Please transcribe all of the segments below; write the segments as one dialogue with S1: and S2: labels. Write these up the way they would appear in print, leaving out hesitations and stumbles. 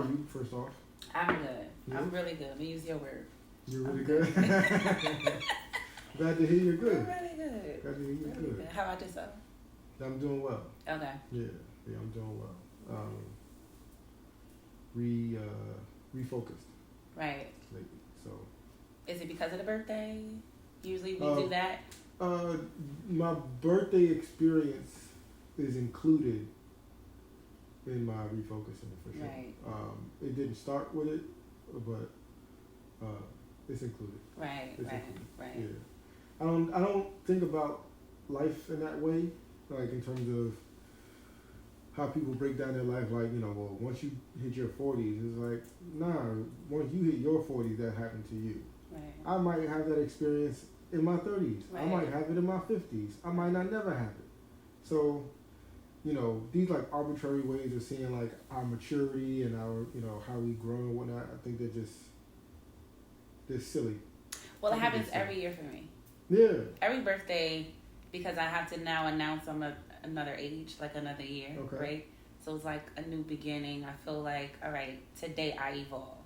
S1: you, first off?
S2: I'm good. Yeah. I'm really good. Let me use your word.
S1: You're really good? Glad to hear you're good.
S2: I'm really good.
S1: Glad to hear you're
S2: really
S1: good.
S2: How about yourself?
S1: I'm doing well.
S2: Okay.
S1: Yeah, I'm doing well. Refocused.
S2: Right.
S1: Lately, so.
S2: Is it because of the birthday? Usually we do that?
S1: My birthday experience is included in my refocusing for sure.
S2: Right.
S1: It didn't start with it, but it's included.
S2: Right.
S1: It's
S2: right.
S1: Included.
S2: Right.
S1: Yeah. I don't think about life in that way, like in terms of how people break down their life. Like, well, once you hit your 40s, it's like, nah. Once you hit your 40s, that happened to you.
S2: Right.
S1: I might have that experience in my 30s.
S2: Right.
S1: I might have it in my 50s. I might not never have it. So, these like arbitrary ways of seeing like our maturity and our, how we grow and whatnot, I think they're silly.
S2: Well, it happens every year for me.
S1: Yeah.
S2: Every birthday, because I have to now announce I'm another age, like another year,
S1: okay.
S2: Right? So it's like a new beginning. I feel like, all right, today I evolve,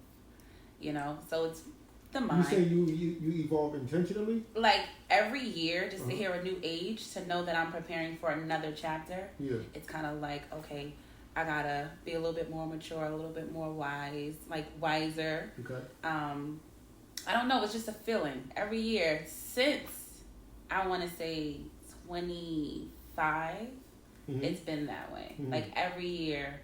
S2: So it's the mind.
S1: You say you evolve intentionally?
S2: Like every year, just to hear a new age, to know that I'm preparing for another chapter.
S1: Yeah.
S2: It's kind of like, okay, I gotta be a little bit more mature, a little bit more wise, like wiser.
S1: Okay.
S2: I don't know. It's just a feeling every year since I want to say 25. Mm-hmm. It's been that way. Mm-hmm. Like every year,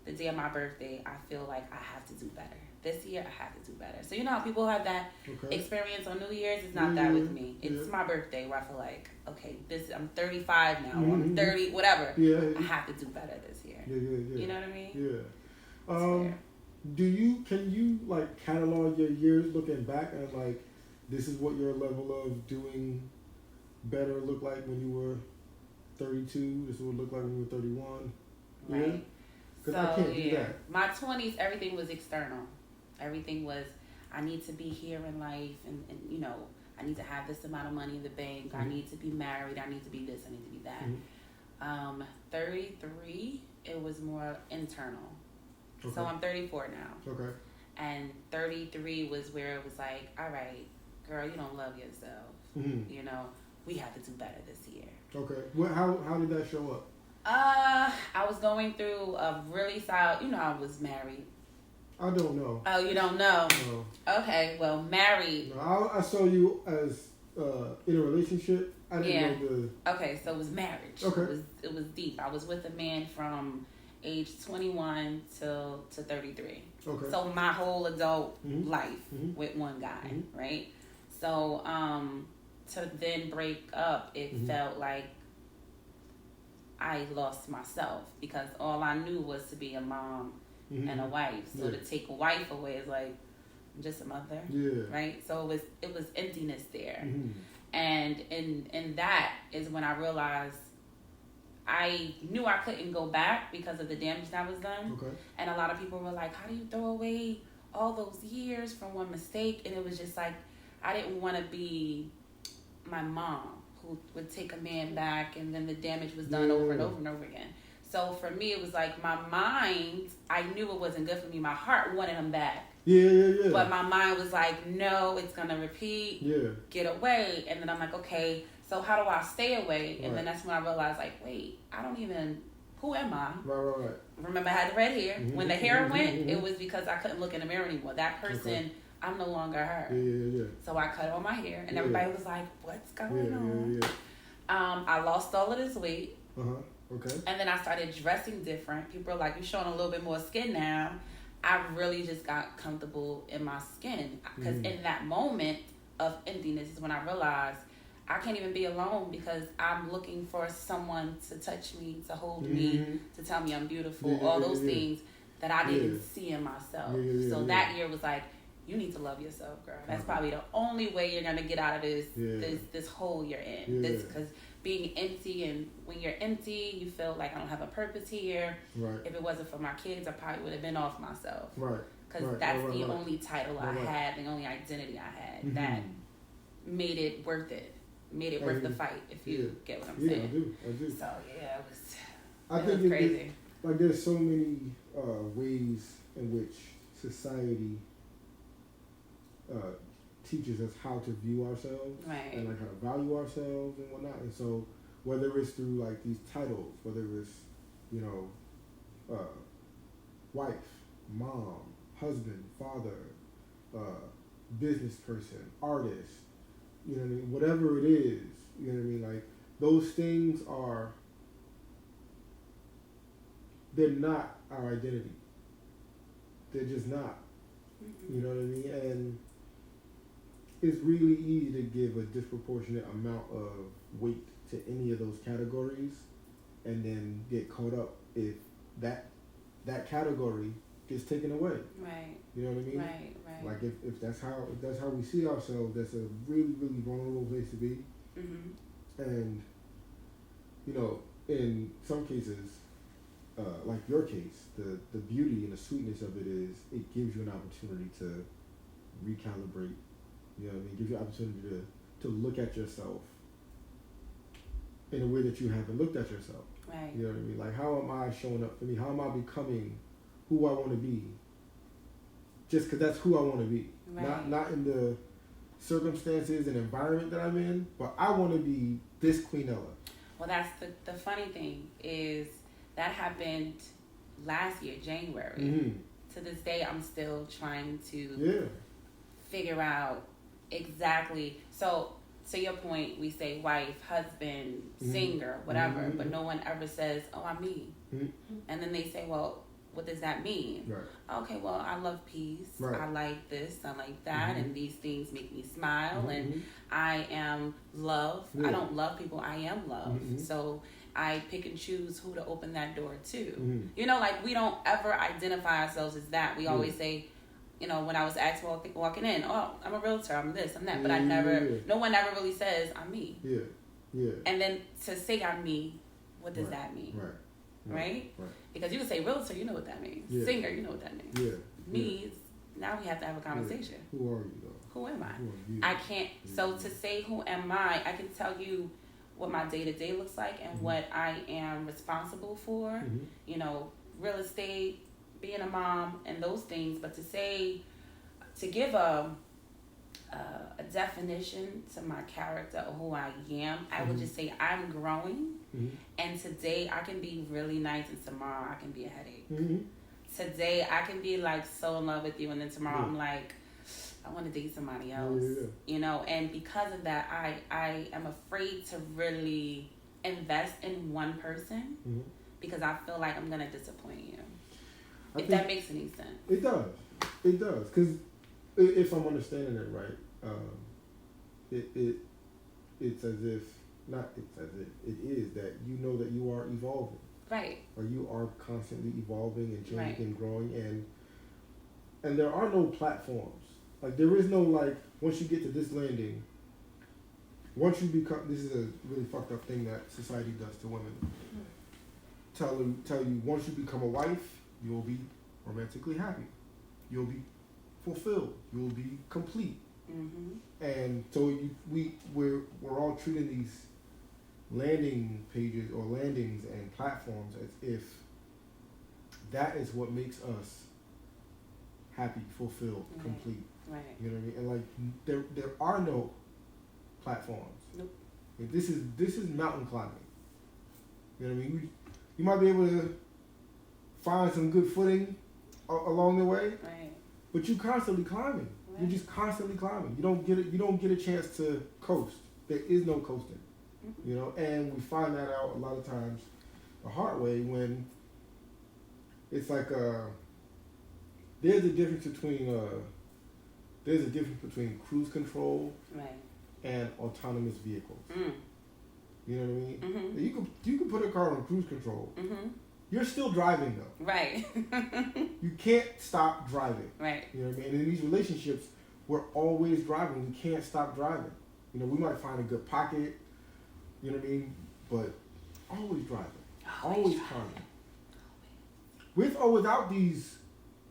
S2: the day of my birthday, I feel like I have to do better. This year, I have to do better. So how people have that experience on New Year's? It's not that with me. It's my birthday where I feel like, okay, I'm 35 now.
S1: Mm-hmm.
S2: I'm 30, whatever.
S1: Yeah.
S2: I have to do better this year.
S1: Yeah.
S2: You know what I mean?
S1: Yeah. Can you like catalog your years looking back and like this is what your level of doing better looked like when you were 32? This is what it looked like when you were 31?
S2: Right.
S1: Yeah? Because I can't do that.
S2: My 20s, everything was external. Everything was, I need to be here in life and I need to have this amount of money in the bank. Mm-hmm. I need to be married. I need to be this. I need to be that. Mm-hmm. 33, it was more internal. Okay. So I'm 34 now.
S1: Okay.
S2: And 33 was where it was like, all right, girl, you don't love yourself. Mm-hmm. We have to do better this year.
S1: Okay. Well, how did that show up?
S2: I was going through a really solid, I was married.
S1: I don't know.
S2: Oh, you don't know?
S1: No.
S2: Okay, well, married.
S1: No, I saw you as in a relationship. I didn't know the...
S2: Okay, so it was marriage.
S1: Okay.
S2: It was deep. I was with a man from age 21 to 33.
S1: Okay.
S2: So my whole adult life with one guy, right? So to then break up, it felt like I lost myself because all I knew was to be a mom and a wife. So to take a wife away is like I'm just a mother, right? So it was emptiness there, and in that is when I realized I knew I couldn't go back because of the damage that was done.
S1: Okay.
S2: And a lot of people were like, "How do you throw away all those years from one mistake?" And it was just like I didn't want to be my mom who would take a man back and then the damage was done over and over and over again. So for me, it was like my mind, I knew it wasn't good for me. My heart wanted him back.
S1: Yeah.
S2: But my mind was like, no, it's going to repeat.
S1: Yeah.
S2: Get away. And then I'm like, okay, so how do I stay away? And then that's when I realized, like, wait, who am I?
S1: Right.
S2: Remember, I had the red hair. When the hair went, it was because I couldn't look in the mirror anymore. That person, I'm no longer her.
S1: Yeah.
S2: So I cut all my hair, and everybody was like, what's going on?
S1: Yeah.
S2: I lost all of this weight.
S1: Okay.
S2: And then I started dressing different. People are like, you're showing a little bit more skin now. I really just got comfortable in my skin. Because in that moment of emptiness is when I realized I can't even be alone because I'm looking for someone to touch me, to hold me, to tell me I'm beautiful, all those things that I didn't see in myself. So that year was like, you need to love yourself, girl. That's probably the only way you're going to get out of this hole you're in. Because being empty, and when you're empty, you feel like I don't have a purpose here.
S1: Right.
S2: If it wasn't for my kids, I probably would have been off myself.
S1: Right.
S2: Because that's the only title I had, the only identity I had that made it worth it. Made it worth the fight, if you get what I'm saying.
S1: I do.
S2: So, it was crazy.
S1: Like, there's so many ways in which society teaches us how to view ourselves,
S2: right,
S1: and like how to value ourselves and whatnot. And so whether it's through like these titles, whether it's, you know, wife, mom, husband, father, business person, artist, you know what I mean, whatever it is, you know what I mean, like those things are, they're not our identity. They're just not.
S2: mm-hmm.
S1: You know what I mean? And it's really easy to give a disproportionate amount of weight to any of those categories and then get caught up if that category gets taken away.
S2: Right.
S1: You know what I mean?
S2: Right.
S1: Like if that's how we see ourselves, that's a really, really vulnerable place to be.
S2: Mm-hmm.
S1: And, you know, in some cases, like your case, the beauty and the sweetness of it is it gives you an opportunity to recalibrate. You know what I mean? It gives you an opportunity to look at yourself in a way that you haven't looked at yourself.
S2: Right.
S1: You know what I mean? Like, how am I showing up for me? How am I becoming who I want to be? Just because that's who I want to be.
S2: Right.
S1: Not in the circumstances and environment that I'm in, but I want to be this Queenella.
S2: Well, that's the funny thing is that happened last year, January.
S1: Mm-hmm.
S2: To this day, I'm still trying to figure out exactly. So, to your point, we say wife, husband,
S1: mm-hmm.
S2: singer, whatever,
S1: mm-hmm.
S2: but no one ever says, oh, I'm me.
S1: Mm-hmm.
S2: And then they say, well, what does that mean?
S1: Right.
S2: Okay, well, I love peace.
S1: Right.
S2: I like this. I like that.
S1: Mm-hmm.
S2: And these things make me smile.
S1: Mm-hmm.
S2: And I am love.
S1: Yeah.
S2: I don't love people. I am love.
S1: Mm-hmm.
S2: So I pick and choose who to open that door to.
S1: Mm-hmm.
S2: You know, like we don't ever identify ourselves as that. We always say, you know, when I was asked walking in, oh, I'm a realtor, I'm this, I'm that. But I never, no one ever really says, I'm me.
S1: Yeah, yeah.
S2: And then to say I'm me, what does that mean? Right? Because you can say realtor, you know what that means.
S1: Yeah.
S2: Singer, you know what that means.
S1: Yeah.
S2: Me, now we have to have a conversation.
S1: Yeah. Who are you, though?
S2: Who am I?
S1: Who are you?
S2: I can't, so to say who am I can tell you what my day-to-day looks like and
S1: mm-hmm.
S2: what I am responsible for.
S1: Mm-hmm.
S2: You know, real estate, being a mom, and those things. But to give a definition to my character or who I am, I
S1: mm-hmm.
S2: would just say I'm growing.
S1: Mm-hmm.
S2: And today I can be really nice, and tomorrow I can be a headache.
S1: Mm-hmm.
S2: Today I can be like so in love with you, and then tomorrow I'm like, I want to date somebody else. You know, and because of that, I am afraid to really invest in one person
S1: mm-hmm.
S2: because I feel like I'm gonna disappoint you. If that makes any sense.
S1: It does. It does. Because if I'm understanding it right, it's as if, not it's as if, it is that you know that you are evolving.
S2: Right.
S1: Or you are constantly evolving and changing
S2: right.
S1: and growing, and there are no platforms. Like, there is no, like, once you get to this landing, once you become, this is a really fucked up thing that society does to women. Mm-hmm. Tell you once you become a wife, you'll be romantically happy. You'll be fulfilled. You'll be complete.
S2: Mm-hmm.
S1: And so we're all treating these landing pages or landings and platforms as if that is what makes us happy, fulfilled,
S2: right.
S1: complete.
S2: Right.
S1: You know what I mean? And like there are no platforms.
S2: Nope.
S1: Like, this is mountain climbing. You know what I mean? You might be able to find some good footing along the way.
S2: Right.
S1: But you're constantly climbing. Right. You're just constantly climbing. You don't get a chance to coast. There is no coasting. Mm-hmm. You know, and we find that out a lot of times the hard way when it's like there's a difference between cruise control
S2: right.
S1: and autonomous vehicles.
S2: Mm.
S1: You know what I mean?
S2: Mm-hmm.
S1: You can put a car on cruise control.
S2: Mm-hmm.
S1: You're still driving though.
S2: Right.
S1: You can't stop driving.
S2: Right.
S1: You know what I mean? And in these relationships, we're always driving. We can't stop driving. You know, we might find a good pocket. You know what I mean? But always driving. Always climbing. With or without these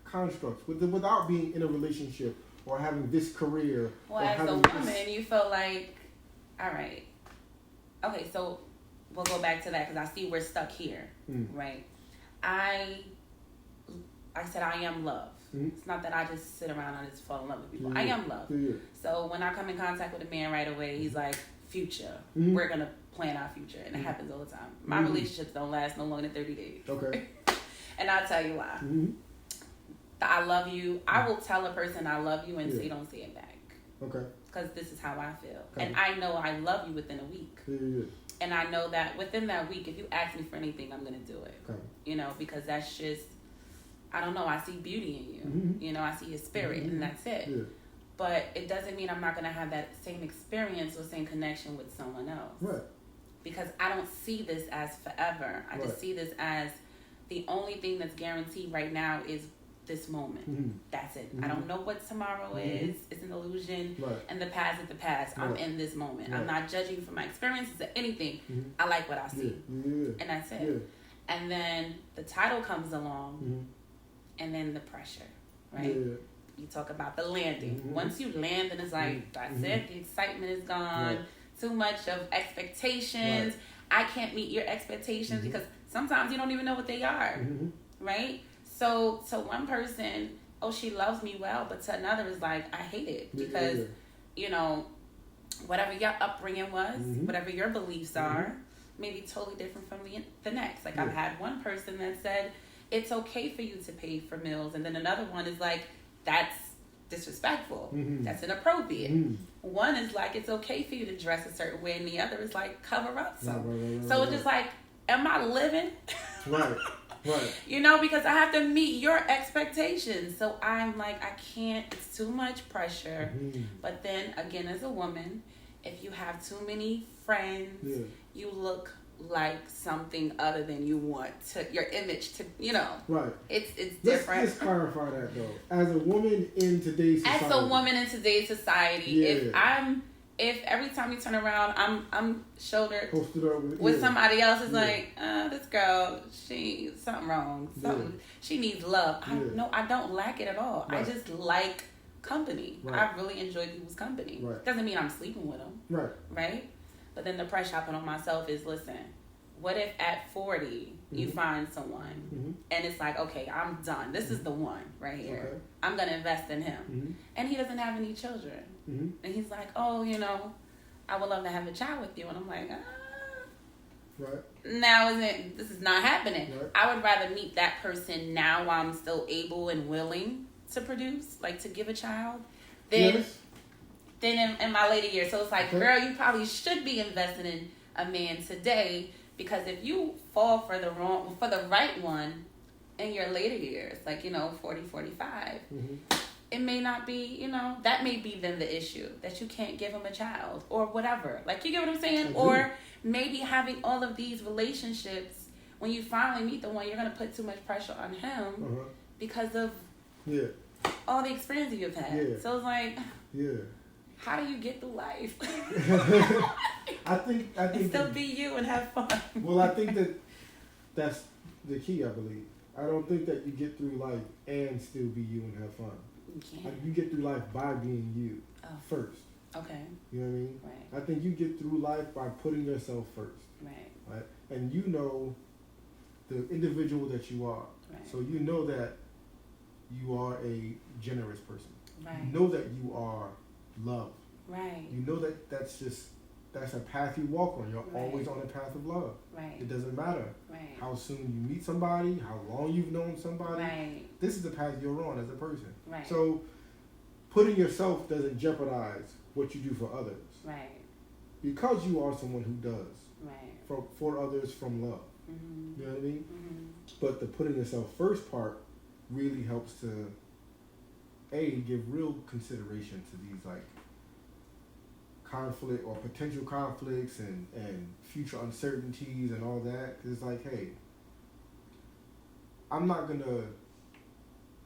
S1: constructs, without being in a relationship or having this career.
S2: Well, as a woman, you feel like, all right. Okay, so we'll go back to that because I see we're stuck here, right? I said I am love.
S1: Mm-hmm.
S2: It's not that I just sit around and I just fall in love with people.
S1: Yeah.
S2: I am love.
S1: Yeah.
S2: So when I come in contact with a man right away, he's like, future.
S1: Mm-hmm.
S2: We're going to plan our future. And it happens all the time. My
S1: Mm-hmm.
S2: relationships don't last no longer than 30 days.
S1: Okay.
S2: And I'll tell you why.
S1: Mm-hmm.
S2: I love you. I will tell a person I love you and
S1: Yeah.
S2: say don't say it back.
S1: Okay.
S2: Because this is how I feel.
S1: Okay.
S2: And I know I love you within a week.
S1: Yeah.
S2: And I know that within that week, if you ask me for anything, I'm going to do it.
S1: Okay.
S2: You know, because that's just, I don't know, I see beauty in you.
S1: Mm-hmm.
S2: You know, I see your spirit,
S1: Mm-hmm.
S2: and that's it.
S1: Yeah.
S2: But it doesn't mean I'm not going to have that same experience or same connection with someone else.
S1: Right.
S2: Because I don't see this as forever. I just
S1: Right.
S2: see this as the only thing that's guaranteed right now is this moment.
S1: Mm-hmm.
S2: That's it.
S1: Mm-hmm.
S2: I don't know what tomorrow
S1: Mm-hmm.
S2: is. It's an illusion.
S1: Right.
S2: And the past is the past. I'm
S1: Right.
S2: in this moment.
S1: Right.
S2: I'm not judging from my experiences or anything.
S1: Mm-hmm.
S2: I like what I
S1: Yeah.
S2: see.
S1: Yeah.
S2: And that's it.
S1: Yeah.
S2: And then the title comes along,
S1: Mm-hmm.
S2: and then the pressure, right?
S1: Yeah.
S2: You talk about the landing.
S1: Mm-hmm.
S2: Once you land, then it's like,
S1: Mm-hmm.
S2: that's it. The excitement is gone.
S1: Right.
S2: Too much of expectations.
S1: Right.
S2: I can't meet your expectations
S1: Mm-hmm.
S2: because sometimes you don't even know what they are,
S1: Mm-hmm.
S2: right? So to one person, oh, she loves me well, but to another is like, I hate it because, you know, whatever your upbringing was,
S1: Mm-hmm.
S2: whatever your beliefs
S1: Mm-hmm.
S2: are, may be totally different from the next. Like,
S1: Yeah.
S2: I've had one person that said, it's okay for you to pay for meals. And then another one is like, that's disrespectful.
S1: Mm-hmm.
S2: That's inappropriate.
S1: Mm-hmm.
S2: One is like, it's okay for you to dress a certain way. And the other is like, cover up some.
S1: Right.
S2: So it's just like, am I living?
S1: Right. Right.
S2: You know, because I have to meet your expectations. So I'm like, I can't, it's too much pressure.
S1: Mm-hmm.
S2: But then again, as a woman, if you have too many friends,
S1: Yeah.
S2: you look like something other than you want to, your image to, you know,
S1: Right.
S2: it's
S1: Let's
S2: different.
S1: clarify that though. As a woman in today's society.
S2: As a woman in today's society,
S1: Yeah.
S2: if every time you turn around, I'm shouldered
S1: Posted up
S2: with somebody else, it's
S1: Yeah.
S2: like, this girl, something wrong. She needs love.
S1: Yeah.
S2: I don't lack it at all.
S1: Right.
S2: I just like company.
S1: Right.
S2: I really enjoy people's company.
S1: Right.
S2: Doesn't mean I'm sleeping with them,
S1: Right.
S2: right? But then the pressure I put on myself is, listen, what if at 40 you
S1: Mhm.
S2: find someone
S1: Mm-hmm.
S2: and it's like, okay, I'm done. This is the one right here.
S1: Okay.
S2: I'm going to invest in him.
S1: Mm-hmm.
S2: And he doesn't have any children.
S1: Mm-hmm.
S2: And he's like, oh, you know, I would love to have a child with you. And I'm like,
S1: Right.
S2: now this is not happening.
S1: Right.
S2: I would rather meet that person now while I'm still able and willing to produce, like to give a child, than in my later years. So it's like,
S1: Okay.
S2: girl, you probably should be investing in a man today, because if you fall for the right one in your later years, like, 40, 45,
S1: Mm-hmm.
S2: it may not be, that may be then the issue, that you can't give him a child or whatever. Like, you get what I'm saying?
S1: Mm-hmm.
S2: Or maybe having all of these relationships, when you finally meet the one, you're going to put too much pressure on him
S1: Uh-huh.
S2: because of
S1: Yeah.
S2: all the experiences you've had.
S1: Yeah.
S2: So it's like,
S1: Yeah.
S2: how do you get through life?
S1: I think
S2: and still be you and have fun.
S1: Well, I think that's the key, I believe. I don't think that you get through life and still be you and have fun.
S2: You can't.
S1: Like, you get through life by being you first.
S2: Okay.
S1: You know what I mean?
S2: Right.
S1: I think you get through life by putting yourself first.
S2: Right.
S1: Right? And you know the individual that you are.
S2: Right.
S1: So you know that you are a generous person.
S2: Right.
S1: You know that you are loved.
S2: Right.
S1: You know that that's a path you walk on. You're
S2: Right.
S1: always on a path of love.
S2: Right.
S1: It doesn't matter
S2: Right.
S1: how soon you meet somebody, how long you've known somebody.
S2: Right.
S1: This is the path you're on as a person.
S2: Right.
S1: So putting yourself doesn't jeopardize what you do for others.
S2: Right.
S1: Because you are someone who does
S2: Right.
S1: for others from love.
S2: Mm-hmm.
S1: You know what I mean?
S2: Mm-hmm.
S1: But the putting yourself first part really helps to give real consideration to these like conflict or potential conflicts and future uncertainties and all that. 'Cause it's like, hey, I'm not gonna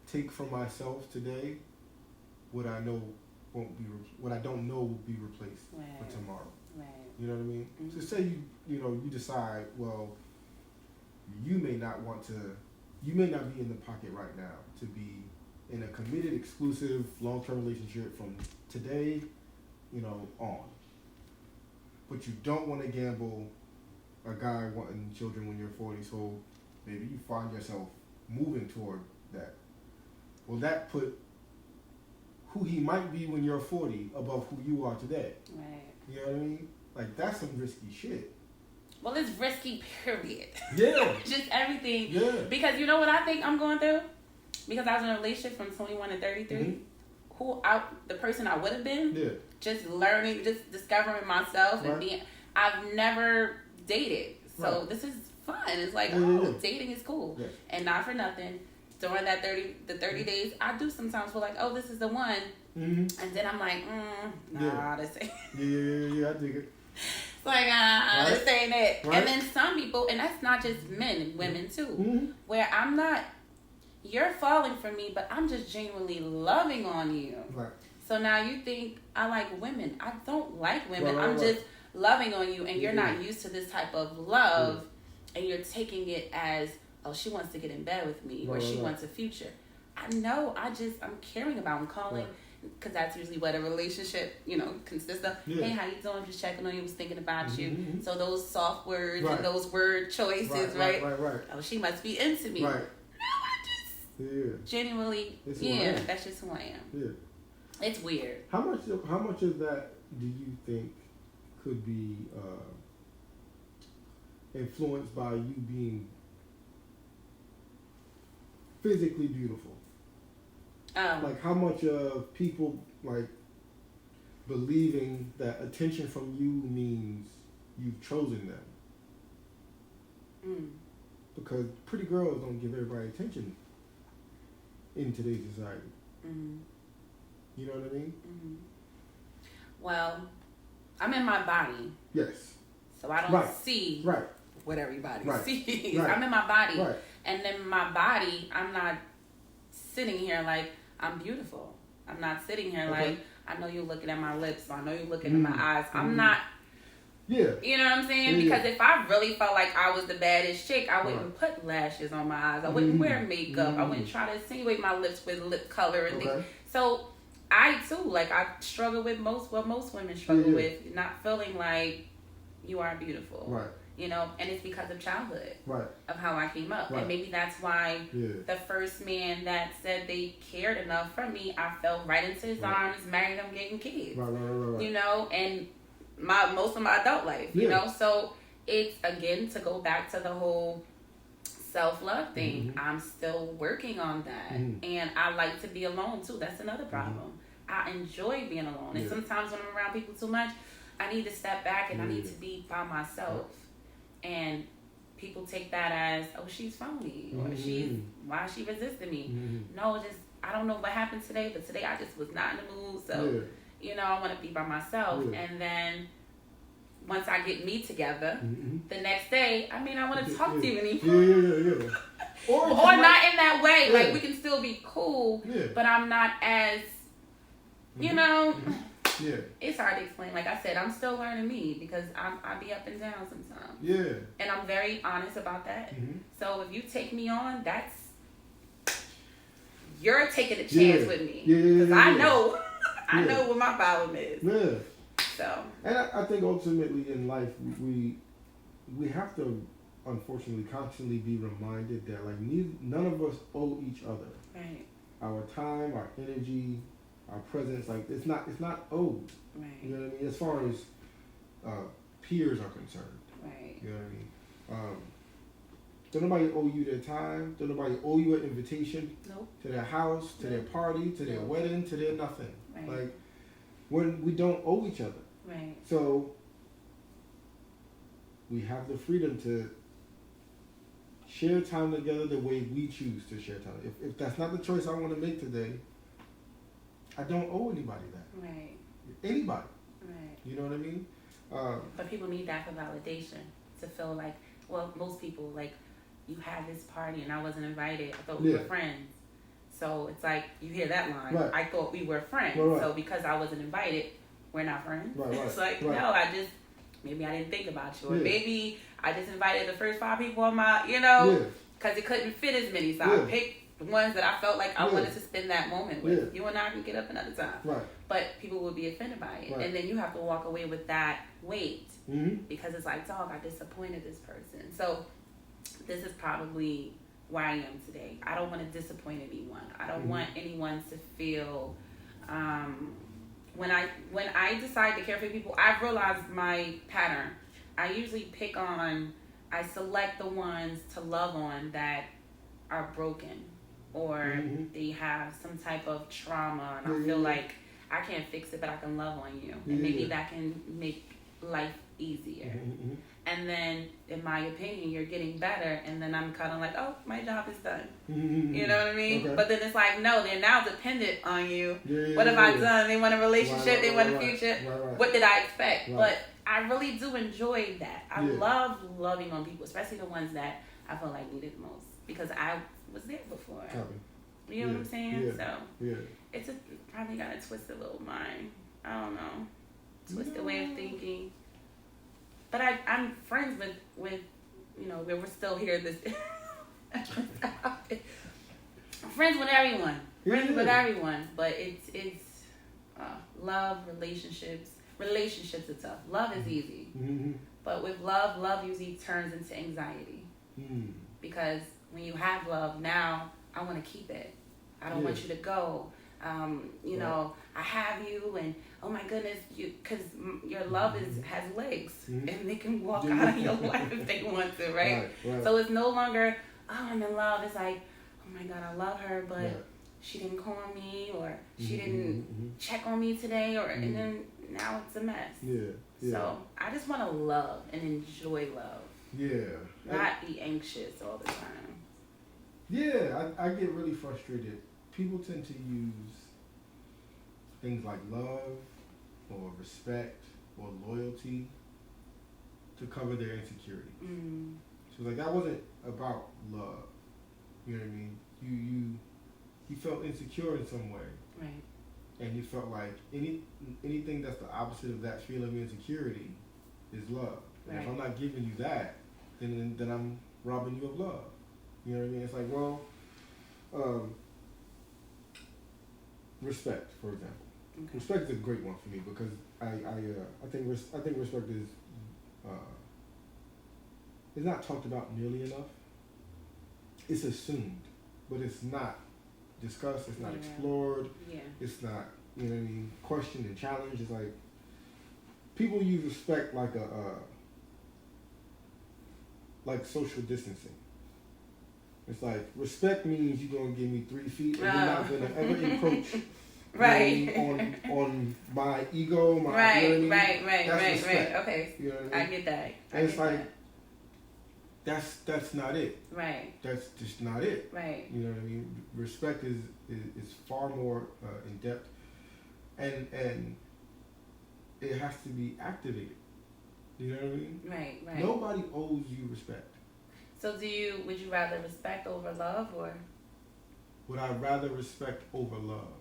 S1: take from myself today what I know what I don't know will be replaced
S2: Right.
S1: for tomorrow.
S2: Right.
S1: You know what I mean?
S2: Mhm.
S1: So say you decide, well, you may not be in the pocket right now to be in a committed, exclusive, long-term relationship from today, on. But you don't want to gamble a guy wanting children when you're 40, so maybe you find yourself moving toward that. Well, that put who he might be when you're 40 above who you are today.
S2: Right.
S1: You know what I mean? Like, that's some risky shit.
S2: Well, it's risky, period.
S1: Yeah.
S2: Just everything.
S1: Yeah.
S2: Because you know what I think I'm going through? Because I was in a relationship from 21 to 33. Mm-hmm. The person I would have been. Yeah. Just learning, just discovering myself and being. I've never dated, so this is fun. It's like, dating is cool, and not for nothing. During that 30 days, I do sometimes feel like, oh, this is the one, and then I'm like, nah, this ain't.
S1: Yeah, I dig it.
S2: It's like, this ain't it. Right. And then some people, and that's not just men and women too, where I'm not. You're falling for me, but I'm just genuinely loving on you. Right. So now you think I like women. I don't like women. I'm just loving on you, and you're not used to this type of love, and you're taking it as, oh, she wants to get in bed with me, or she wants a future. I know. I'm caring about. I'm calling, because that's usually what a relationship, consists of. Yeah. Hey, how you doing? Just checking on you. Was thinking about you. Mm-hmm. So those soft words and those word choices, right? Oh, she must be into me. Right. No, I just genuinely, that's just who I am. Yeah. It's weird.
S1: How much of that do you think could be influenced by you being physically beautiful? Like, how much of people believing that attention from you means you've chosen them? Because pretty girls don't give everybody attention in today's society. You know what I mean?
S2: Well, I'm in my body.
S1: Yes.
S2: So I don't see what everybody sees. Right. I'm in my body. Right. And then my body, I'm not sitting here like I'm beautiful. I'm not sitting here like, I know you're looking at my lips. I know you're looking at my eyes. I'm not. Yeah. You know what I'm saying? Because if I really felt like I was the baddest chick, I wouldn't put lashes on my eyes. I wouldn't wear makeup. I wouldn't try to insinuate my lips with lip color and things. So I too, I struggle with what most women struggle with, not feeling like you are beautiful. Right. And it's because of childhood. Right. Of how I came up. Right. And maybe that's why the first man that said they cared enough for me, I fell right into his arms, married him, getting kids. Right. And most of my adult life, So it's, again, to go back to the whole self-love thing. I'm still working on that. And I like to be alone too. That's another problem. I enjoy being alone. And sometimes when I'm around people too much, I need to step back and I need to be by myself. And people take that as, oh, she's phony, or why is she resisting me? No, I don't know what happened today, but today I just was not in the mood. So, I want to be by myself. And then once I get me together, the next day, I want to talk to you anymore. Or not in that way. Like, we can still be cool, but I'm not as, it's hard to explain. Like I said, I'm still learning me, because I be up and down sometimes. Yeah. And I'm very honest about that. So if you take me on, you're taking a chance with me. Because I know, I know what my problem is. Yeah. So.
S1: And I think ultimately in life, we have to, unfortunately, constantly be reminded that none of us owe each other. Right. Our time, our energy, our presence, it's not owed. Right. You know what I mean? As far as peers are concerned. Right. You know what I mean? Don't nobody owe you their time. Don't nobody owe you an invitation to their house, to their party, to their wedding, to their nothing. Right. When we don't owe each other. Right. So we have the freedom to share time together the way we choose to share time. If that's not the choice I want to make today, I don't owe anybody that. Right. Anybody. Right. You know what I mean?
S2: But people need that for validation, to feel like, well, most people, you had this party and I wasn't invited. I thought we were friends. So it's like, you hear that line. Right. I thought we were friends. Right. So because I wasn't invited, we're not friends. Right. It's like, no, maybe I didn't think about you. Or maybe I just invited the first 5 people on my, because it couldn't fit as many. So I picked the ones that I felt like I wanted to spend that moment with. You and I can get up another time. Right. But people will be offended by it. Right. And then you have to walk away with that weight. Because it's like, dog, I disappointed this person. So this is probably where I am today. I don't want to disappoint anyone. I don't want anyone to feel when I decide to care for people, I've realized my pattern. I select the ones to love on that are broken or they have some type of trauma, and I feel like I can't fix it, but I can love on you, and maybe that can make life easier. And then, in my opinion, you're getting better, and then I'm kind of like, oh, my job is done. You know what I mean? Okay. But then it's like, no, they're now dependent on you. What have I done? They want a relationship. They want a future. What did I expect? But I really do enjoy that. I love loving on people, especially the ones that I feel like needed the most, because I was there before. You know what I'm saying? So it's probably got a twisted little mind. I don't know. Twisted way of thinking. But I'm friends with we're still here this friends with everyone. Friends with everyone. But it's love, relationships. Relationships are tough. Love is easy. But with love usually turns into anxiety. Because when you have love, now I want to keep it. I don't want you to go. I have you, and oh my goodness, because your love has legs, and they can walk out of your life if they want to, right? So it's no longer, oh, I'm in love. It's like, oh my God, I love her, but she didn't call me, or she didn't check on me today, and then now it's a mess. So I just want to love and enjoy love. Not be anxious all the time.
S1: I get really frustrated. People tend to use things like love or respect or loyalty to cover their insecurities. So like, that wasn't about love. You know what I mean? You felt insecure in some way.
S2: Right.
S1: And you felt like anything that's the opposite of that feeling of insecurity is love. And if I'm not giving you that, then I'm robbing you of love. You know what I mean? It's like, well, respect, for example. Okay. Respect is a great one for me, because I think respect is not talked about nearly enough. It's assumed, but it's not discussed. It's not explored. It's not, you know what I mean, questioned and challenged. It's like people use respect like like social distancing. It's like, respect means you're gonna give me 3 feet, and you're not gonna ever encroach on my ego, my
S2: right. Okay,
S1: you know what I mean?
S2: I get that.
S1: And it's like that's not it.
S2: Right.
S1: That's just not it.
S2: Right.
S1: You know what I mean? Respect is far more in depth, and it has to be activated. You know what I mean?
S2: Right.
S1: Nobody owes you respect.
S2: So would you rather respect over love, or?
S1: Would I rather respect over love?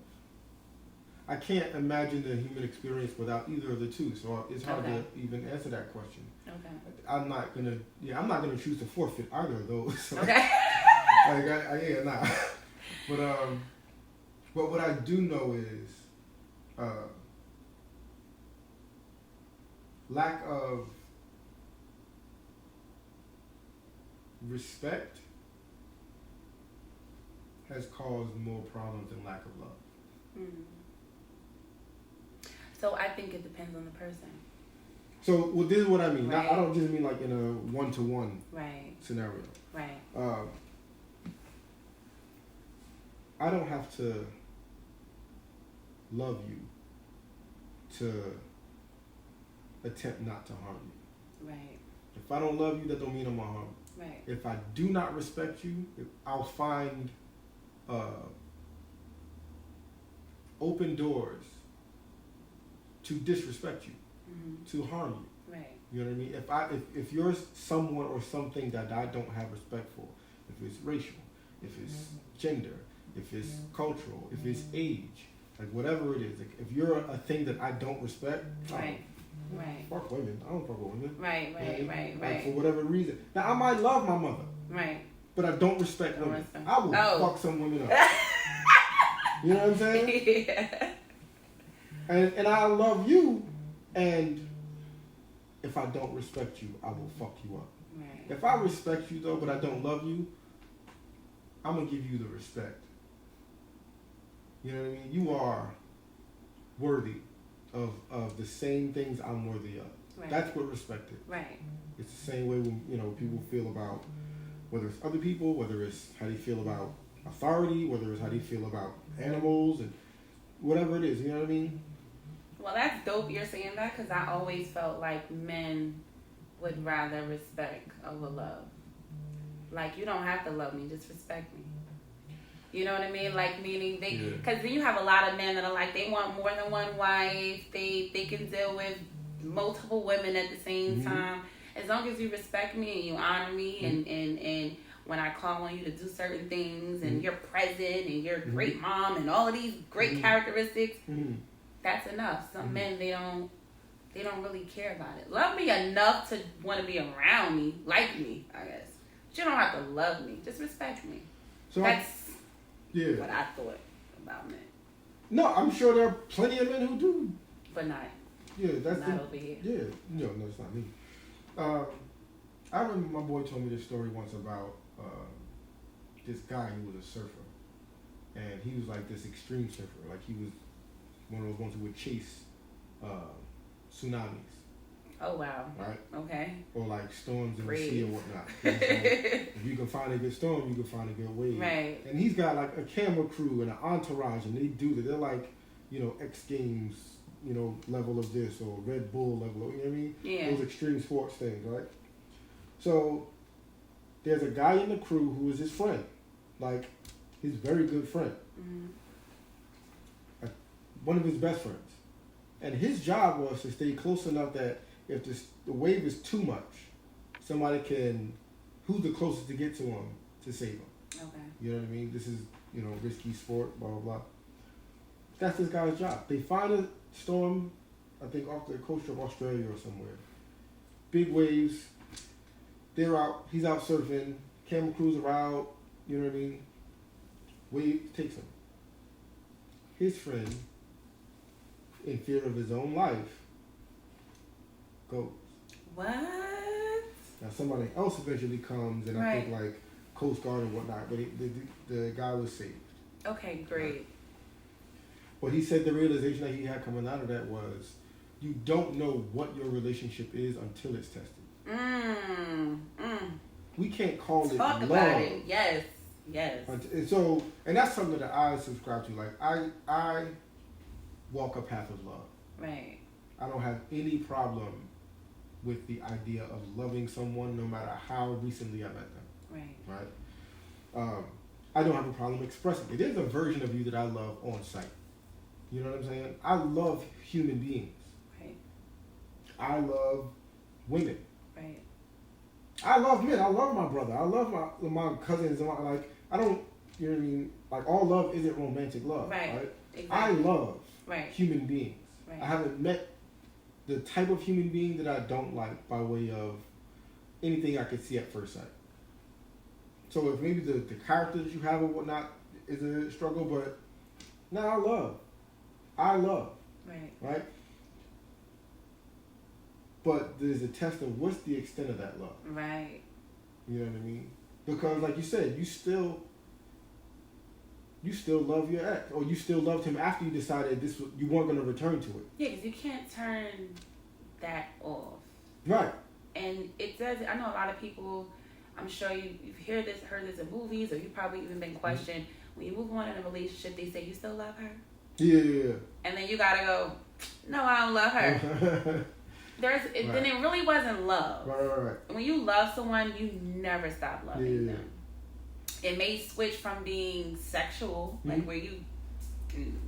S1: I can't imagine the human experience without either of the two, so it's hard to even answer that question.
S2: Okay.
S1: I'm not gonna choose to forfeit either of those. So
S2: okay.
S1: But what I do know is lack of respect has caused more problems than lack of love.
S2: So I think it depends on the person.
S1: So this is what I mean.
S2: Right.
S1: I don't just mean like in a one-to-one scenario.
S2: Right.
S1: I don't have to love you to attempt not to harm you.
S2: Right.
S1: If I don't love you, that don't mean I'm gonna harm you.
S2: Right.
S1: If I do not respect you, I'll find open doors to disrespect you, to harm you.
S2: Right.
S1: You know what I mean? If you're someone or something that I don't have respect for, if it's racial, if it's gender, if it's cultural, if it's age, like whatever it is, like if you're a thing that I don't respect,
S2: right.
S1: Fuck women. I don't fuck with women.
S2: Right.
S1: Like for whatever reason. Now I might love my mother.
S2: Right.
S1: But I don't respect women. I will fuck some women up. You know what I'm saying?
S2: Yeah.
S1: And I love you, and if I don't respect you, I will fuck you up.
S2: Right.
S1: If I respect you though, but I don't love you, I'm gonna give you the respect. You know what I mean? You are worthy of the same things I'm worthy of.
S2: Right.
S1: That's what respect is.
S2: Right.
S1: It's the same way when people feel about whether it's other people, whether it's how they feel about authority, whether it's how they feel about animals and whatever it is. You know what I mean?
S2: Well, that's dope you're saying that, because I always felt like men would rather respect over love. Like, you don't have to love me, just respect me. You know what I mean? Like, meaning they, because then you have a lot of men that are like, they want more than one wife. They can deal with multiple women at the same time. As long as you respect me and you honor me, and when I call on you to do certain things, and you're present and you're a great mom and all of these great characteristics, that's enough. Some men, they don't really care about it. Love me enough to want to be around me, like me, I guess. But you don't have to love me. Just respect me. So that's what I thought about men.
S1: No, I'm sure there are plenty of men who do.
S2: But not.
S1: Yeah, that's
S2: not over here.
S1: Yeah, no, it's not me. I remember my boy told me this story once about this guy who was a surfer, and he was like this extreme surfer. Like, he was one of those ones who would chase tsunamis.
S2: Oh, wow.
S1: Right?
S2: Okay.
S1: Or like storms in the sea or whatnot. So if you can find a good storm, you can find a good wave.
S2: Right.
S1: And he's got like a camera crew and an entourage, and they do that. They're like, X Games, level of this, or Red Bull level of, you know what I mean?
S2: Yeah.
S1: Those extreme sports things, right? So there's a guy in the crew who is his friend, like his very good friend, one of his best friends. And his job was to stay close enough that if the wave is too much, somebody can, who's the closest to get to him to save him.
S2: Okay.
S1: You know what I mean? This is, risky sport, blah, blah, blah. That's this guy's job. They find a storm, I think off the coast of Australia or somewhere. Big waves. They're out. He's out surfing. Camera crews are out. You know what I mean? Wave takes him. His friend, in fear of his own life, goes.
S2: What?
S1: Now somebody else eventually comes, and I think like Coast Guard and whatnot, but the guy was saved.
S2: Okay, great.
S1: But he said the realization that he had coming out of that was, you don't know what your relationship is until it's tested. We can't call it love.
S2: Talk about it. Yes.
S1: And that's something that I subscribe to. Like, I walk a path of love.
S2: Right.
S1: I don't have any problem with the idea of loving someone, no matter how recently I met them. Right. I don't have a problem expressing it. There's a version of you that I love on sight. You know what I'm saying? I love human beings.
S2: Right.
S1: I love women.
S2: Right.
S1: I love men. I love my brother. I love my cousins. I don't, you know what I mean? Like, all love isn't romantic love. Right. Exactly. I love human beings. Right. I haven't met the type of human being that I don't like by way of anything I could see at first sight. So if maybe the character that you have or whatnot is a struggle, but no, I love. Right? But there's a test of what's the extent of that love.
S2: Right.
S1: You know what I mean? Because like you said, you still love your ex, or you still loved him after you decided you weren't going to return to it.
S2: Yeah, because you can't turn that off.
S1: Right.
S2: And it does. I know a lot of people. I'm sure you've heard this in movies, or you've probably even been questioned. When you move on in a relationship, they say you still love her.
S1: Yeah.
S2: And then you gotta go, no, I don't love her. Then it really wasn't love.
S1: Right.
S2: When you love someone, you never stop loving them. It may switch from being sexual, like where you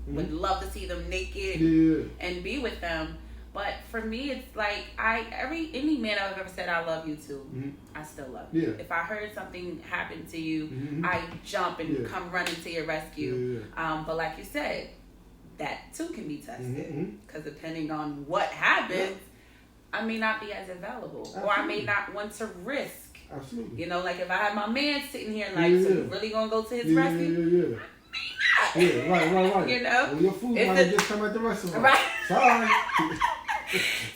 S2: would love to see them naked and be with them. But for me, it's like any man I've ever said I love you to, I still love you. Yeah. If I heard something happen to you, I jump and come running to your rescue. But like you said, that too can be tested, because depending on what happens, I may not be as available. Absolutely. Or I may not want to risk.
S1: Absolutely.
S2: Like if I have my man sitting here, so you really gonna go to his rescue? I may not.
S1: Right.
S2: Well,
S1: your food might just come at the restaurant.
S2: Right.
S1: Sorry.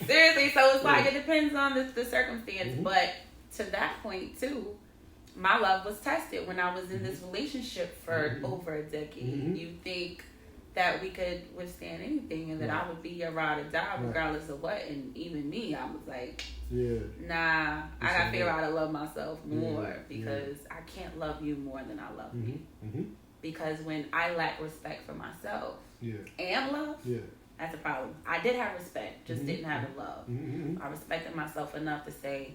S2: Seriously, so it's like it depends on the circumstance. But to that point too, my love was tested when I was in this relationship for over a decade. You think that we could withstand anything and that I would be your ride or die regardless of what. And even me, I was like, nah, I gotta figure out how to love myself more because I can't love you more than I love me. Because when I lack respect for myself and love, that's a problem. I did have respect, just didn't have the love. I respected myself enough to say,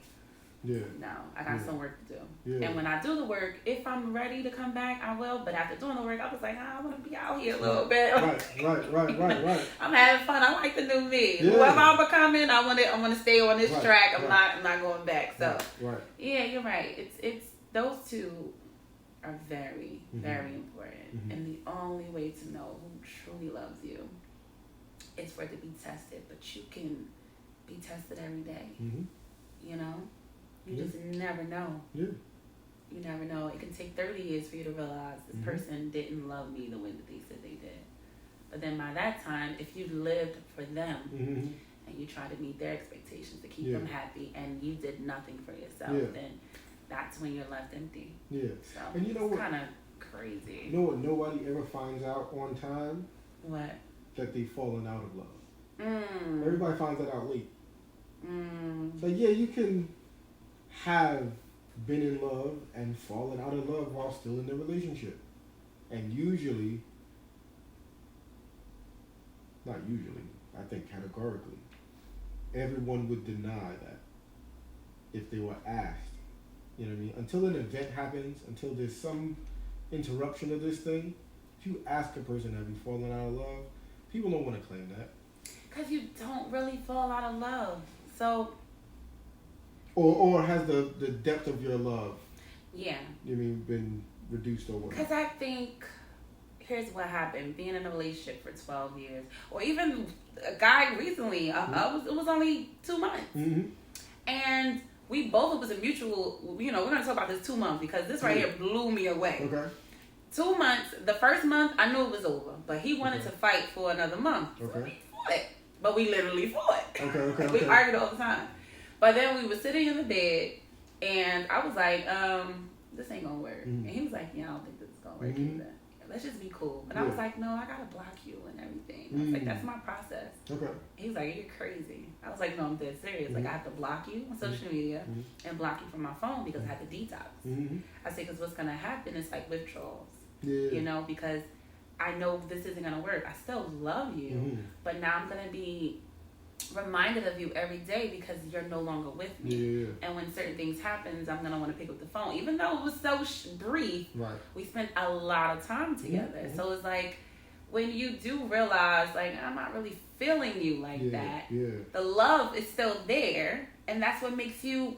S2: no, I got some work to do. And when I do the work, if I'm ready to come back, I will. But after doing the work, I was like, I want to be out here a little bit.
S1: Right.
S2: I'm having fun. I like the new me. Whoever I'm becoming, I want to stay on this track. I'm not going back. So yeah, you're right. It's those two are very, very important. And the only way to know who truly loves you is for it to be tested. But you can be tested every day. You know? You just never know. You never know. It can take 30 years for you to realize this person didn't love me the way that they said they did. But then by that time, if you lived for them and you try to meet their expectations to keep them happy and you did nothing for yourself, then that's when you're left empty. So
S1: and you know
S2: it's
S1: what?
S2: Kind of crazy.
S1: You know what nobody ever finds out on time?
S2: What?
S1: That they've fallen out of love. Everybody finds that out late. So yeah, you can have been in love and fallen out of love while still in the relationship. And usually, not usually, I think categorically, everyone would deny that if they were asked. You know what I mean? Until an event happens, until there's some interruption of this thing, if you ask a person, have you fallen out of love? People don't want to claim that.
S2: Because you don't really fall out of love. So...
S1: Or has the depth of your love,
S2: you
S1: mean, been reduced or what?
S2: Because I think, here's what happened. Being in a relationship for 12 years, or even a guy recently, it was only 2 months. And we both, it was a mutual, we're going to talk about this 2 months because this right here blew me away. 2 months, the first month, I knew it was over, but he wanted to fight for another month. So we fought. But we literally fought. We argued all the time. But then we were sitting in the bed, and I was like, this ain't gonna work. And he was like, yeah, I don't think this is gonna work either. Let's just be cool. And I was like, no, I gotta block you and everything. I was like, that's my process. He was like, you're crazy. I was like, no, I'm dead serious. Like, I have to block you on social media and block you from my phone because I have to detox. I said, because what's gonna happen is like withdrawals. You know, because I know this isn't gonna work. I still love you, but now I'm gonna be reminded of you every day because you're no longer with me. And when certain things happens, I'm gonna want to pick up the phone, even though it was so brief. We spent a lot of time together. So it's like when you do realize, like, I'm not really feeling you like that. The love is still there, and that's what makes you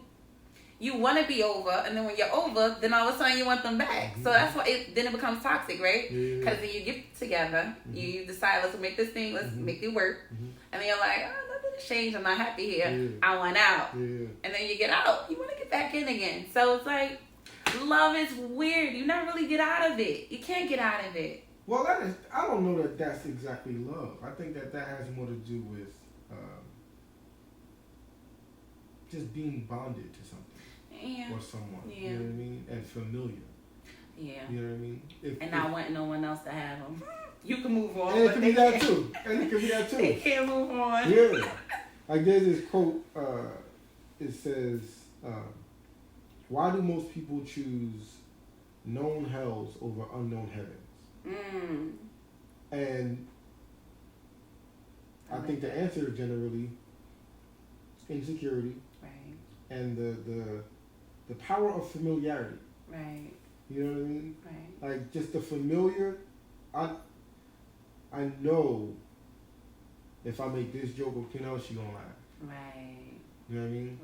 S2: want to be over, and then when you're over, then all of a sudden you want them back. So that's why then it becomes toxic, right? Because then you get together, you decide, let's make this thing, let's make it work, and then you're like, oh, nothing's changed, I'm not happy here, I want out. And then you get out, you want to get back in again. So it's like, love is weird. You never really get out of it. You can't get out of it.
S1: Well, I don't know that that's exactly love. I think that has more to do with just being bonded to something. Or someone, you know what I mean? And familiar. You know what I mean?
S2: And not wanting no one else to have them. You can move on.
S1: And it can be that too.
S2: They can't move on.
S1: Like there's this quote, it says, why do most people choose known hells over unknown heavens? And I think the answer is generally insecurity. And the power of familiarity. You know what I mean? Like just the familiar. I know if I make this joke with Queenella, she gonna laugh. You know what I mean?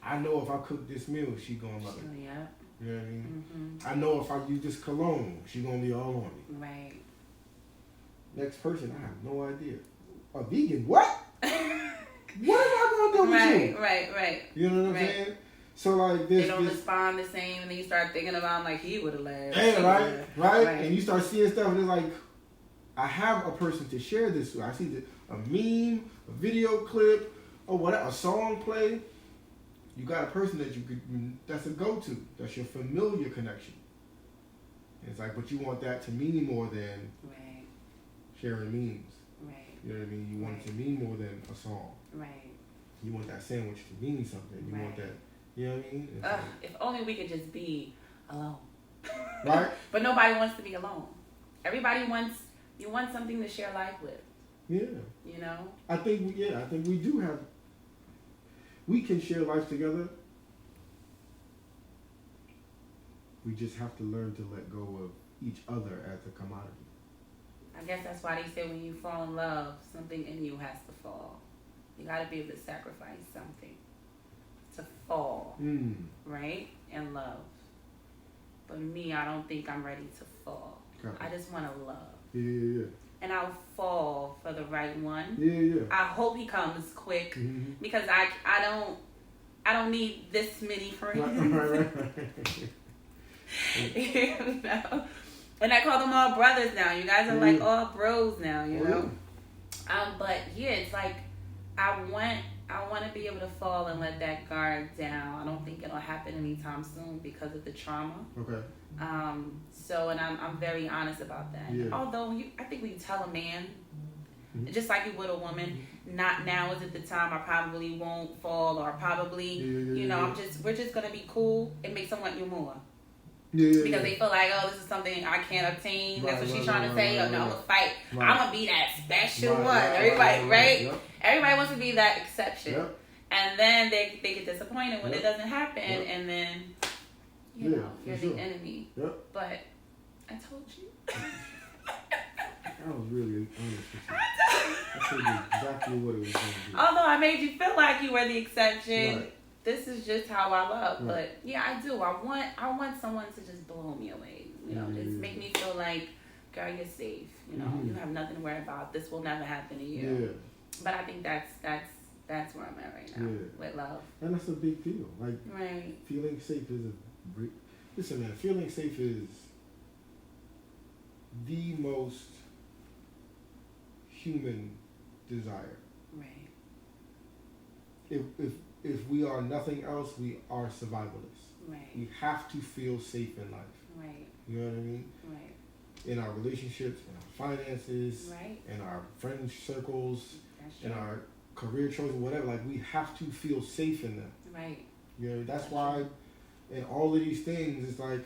S1: I know if I cook this meal, she gonna love it. You know what I mean? I know if I use this cologne, she gonna be all on me. Next person, I have no idea. A vegan? What? What am I gonna do with you?
S2: Right.
S1: You know what I'm saying? So like this,
S2: they don't respond the same, and then you start thinking about like he would have laughed.
S1: Yeah, right. And you start seeing stuff, and it's like, I have a person to share this with. I see a meme, a video clip, or whatever, a song play. you got a person that you could, that's a go-to, that's your familiar connection. And it's like, but you want that to mean more than
S2: right.
S1: sharing memes.
S2: Right.
S1: You know what I mean? You want
S2: Right.
S1: it to mean more than a song.
S2: Right.
S1: You want that sandwich to mean something. You want
S2: Right.
S1: that, you know what I mean? It's like,
S2: If only we could just be alone.
S1: right?
S2: But nobody wants to be alone. Everybody wants, you want something to share life with.
S1: Yeah.
S2: You know?
S1: I think we do have, we can share life together. We just have to learn to let go of each other as a commodity.
S2: I guess that's why they say when you fall in love, something in you has to fall. You got to be able to sacrifice something to fall, right? In love. But me, I don't think I'm ready to fall.
S1: Okay.
S2: I just want to love.
S1: Yeah.
S2: And I'll fall for the right one.
S1: Yeah.
S2: I hope he comes quick because I don't need this many friends.
S1: Right.
S2: You know? And I call them all brothers now. You guys are like all bros now, you know? But yeah, it's like I want to be able to fall and let that guard down. I don't think it'll happen anytime soon because of the trauma.
S1: Okay.
S2: So, and I'm very honest about that.
S1: Yeah.
S2: Although I think when you tell a man, just like you would a woman, not now is it the time, I probably won't fall, or probably, you know, we're just gonna be cool. It makes them want you more. Because they feel like, oh, this is something I can't obtain. That's what she's trying to say. Or no, I'm gonna fight. I'm gonna be that special one. Everybody, Everybody wants to be that exception. And then they get disappointed when it doesn't happen, and then you know you're the enemy. But I told you.
S1: I was really honest with you. I told you exactly what it was going to be.
S2: Although I made you feel like you were the exception, this is just how I love. But yeah, I do. I want someone to just blow me away. You know, just make me feel like, girl, you're safe. You know, you have nothing to worry about. This will never happen to you. But I think that's where I'm at right now with love.
S1: And that's a big deal. Like feeling safe is listen, man. Feeling safe is the most human desire.
S2: Right.
S1: If we are nothing else, we are survivalists.
S2: Right.
S1: We have to feel safe in life.
S2: Right.
S1: You know what I mean?
S2: Right.
S1: In our relationships, in our finances, in our friend circles, in our career choices, whatever. Like, we have to feel safe in them.
S2: Right.
S1: You know, that's why in all of these things, it's like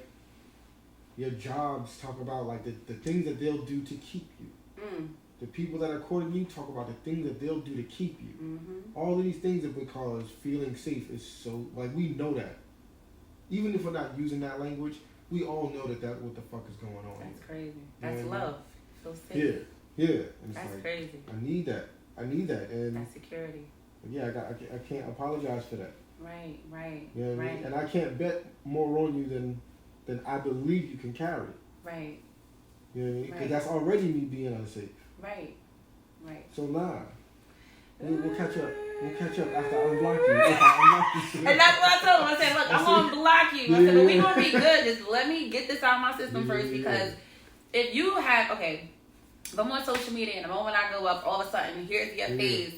S1: your jobs talk about like the things that they'll do to keep you. The people that are courting you talk about the things that they'll do to keep you. All of these things that we call as feeling safe is so, like, we know that. Even if we're not using that language, we all know that what the fuck is going on.
S2: That's crazy. That's love. Feel safe.
S1: Yeah. And it's
S2: that's
S1: like,
S2: crazy.
S1: I need that. And
S2: that's security.
S1: Yeah, I can't apologize for that.
S2: Right.
S1: You know what I mean? And I can't bet more on you than I believe you can carry.
S2: Right.
S1: You know what I mean? Because that's already me being unsafe.
S2: Right.
S1: So we'll catch up. We'll catch up after I unblock you. If I unblock you.
S2: And that's what I told him. I said, look, I'm going to block you. I said, but we going to be good. Just let me get this out of my system first, because if you have, if I'm on social media and the moment I go up, all of a sudden, here's your face.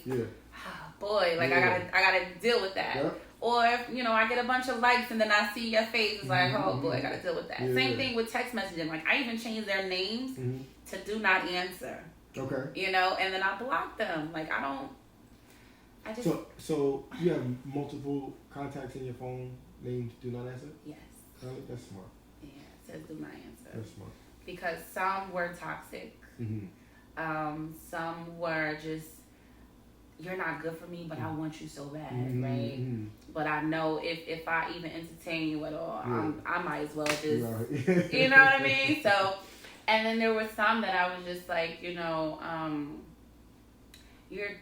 S2: Boy, like I gotta deal with that. Or if, I get a bunch of likes and then I see your face, it's like, oh boy, I gotta deal with that. Same thing with text messaging. Like, I even changed their names to do not answer.
S1: Okay.
S2: And then I block them. Like, I just.
S1: So you have multiple contacts in your phone named do not answer?
S2: Yes.
S1: That's smart.
S2: Yeah, it says do not answer.
S1: That's smart.
S2: Because some were toxic. Some were just, you're not good for me, but I want you so bad, right? But I know if I even entertain you at all, I might as well just, you know what I mean? So, and then there were some that I was just like, you're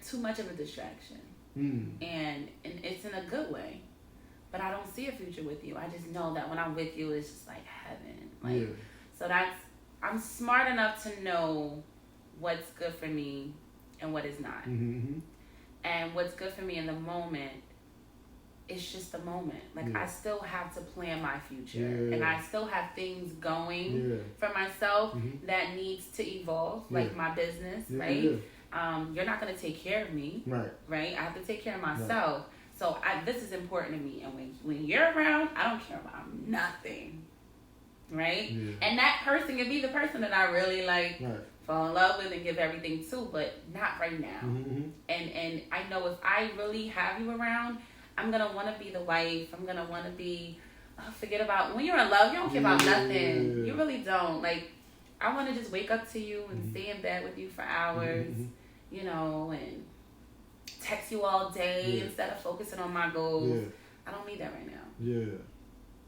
S2: too much of a distraction. And it's in a good way. But I don't see a future with you. I just know that when I'm with you, it's just like heaven. So I'm smart enough to know what's good for me and what is not. And what's good for me in the moment, it's just the moment. Like, I still have to plan my future. And I still have things going for myself that needs to evolve, like my business, right? You're not going to take care of me, right? I have to take care of myself. So this is important to me. And when you're around, I don't care about nothing. Right?
S1: Yeah.
S2: And that person can be the person that I really like,
S1: Right.
S2: fall in love with and give everything to, but not right now.
S1: Mm-hmm.
S2: And I know if I really have you around, I'm going to want to be the wife. I'm going to want to be, forget about, when you're in love, you don't care about nothing. You really don't. Like, I want to just wake up to you and stay in bed with you for hours, you know, and text you all day instead of focusing on my goals.
S1: Yeah.
S2: I don't need that right now.
S1: Yeah.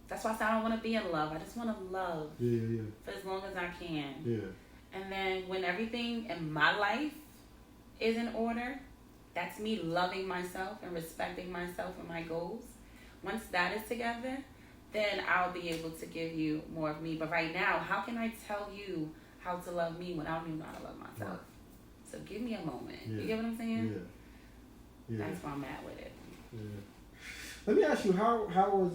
S2: That's why I said I don't want to be in love. I just want to love for as long as I can.
S1: Yeah.
S2: And then when everything in my life is in order, that's me loving myself and respecting myself and my goals. Once that is together, then I'll be able to give you more of me. But right now, how can I tell you how to love me when I don't even know how to love myself? Right. So give me a moment.
S1: Yeah.
S2: You get what I'm saying?
S1: Yeah.
S2: That's where I'm at with it.
S1: Yeah. Let me ask you, how was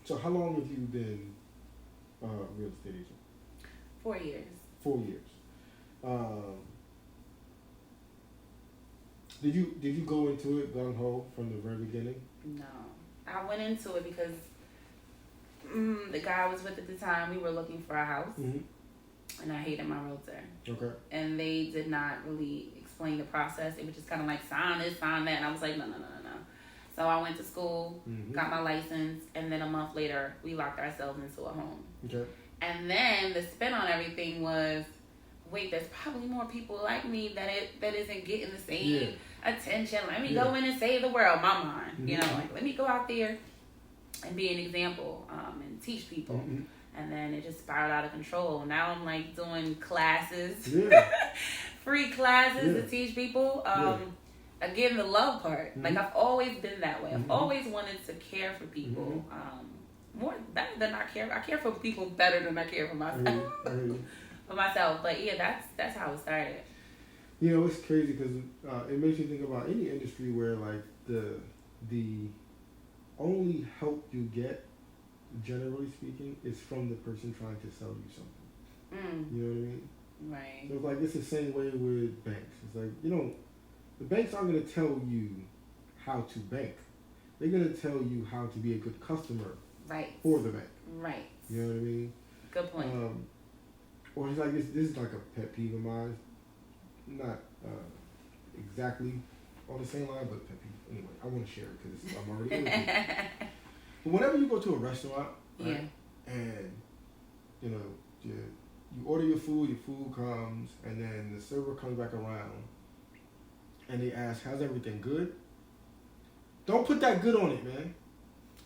S1: so how long have you been real estate agent?
S2: 4 years.
S1: 4 years. Did you go into it gung ho from the very beginning?
S2: No, I went into it because the guy I was with at the time, we were looking for a house, and I hated my realtor.
S1: Okay.
S2: And they did not really explain the process. It was just kind of like sign this, sign that, and I was like, no. So I went to school, got my license, and then a month later, we locked ourselves into a home.
S1: Okay.
S2: And then the spin on everything was, wait, there's probably more people like me that isn't getting the same attention. Let me go in and save the world, my mind. You know, like, let me go out there and be an example and teach people. And then it just spiraled out of control. Now I'm like doing classes, free classes to teach people. Again, the love part. Like, I've always been that way. I've always wanted to care for people. Better than I care. I care for people better than I care for myself. For myself. But yeah, that's how it started.
S1: You know, it's crazy because it makes you think about any industry where like the only help you get, generally speaking, is from the person trying to sell you something. You know what I mean?
S2: Right.
S1: So it's like it's the same way with banks. It's like, you know, the banks aren't going to tell you how to bank. They're going to tell you how to be a good customer for the bank.
S2: Right.
S1: You know what I mean?
S2: Good point.
S1: Or it's like this is like a pet peeve of mine. Not exactly on the same line, but pet peeve. Anyway, I want to share it because I'm already in it. But whenever you go to a restaurant, right, and you know, you order your food comes, and then the server comes back around, and they ask, "How's everything good?" Don't put that good on it, man.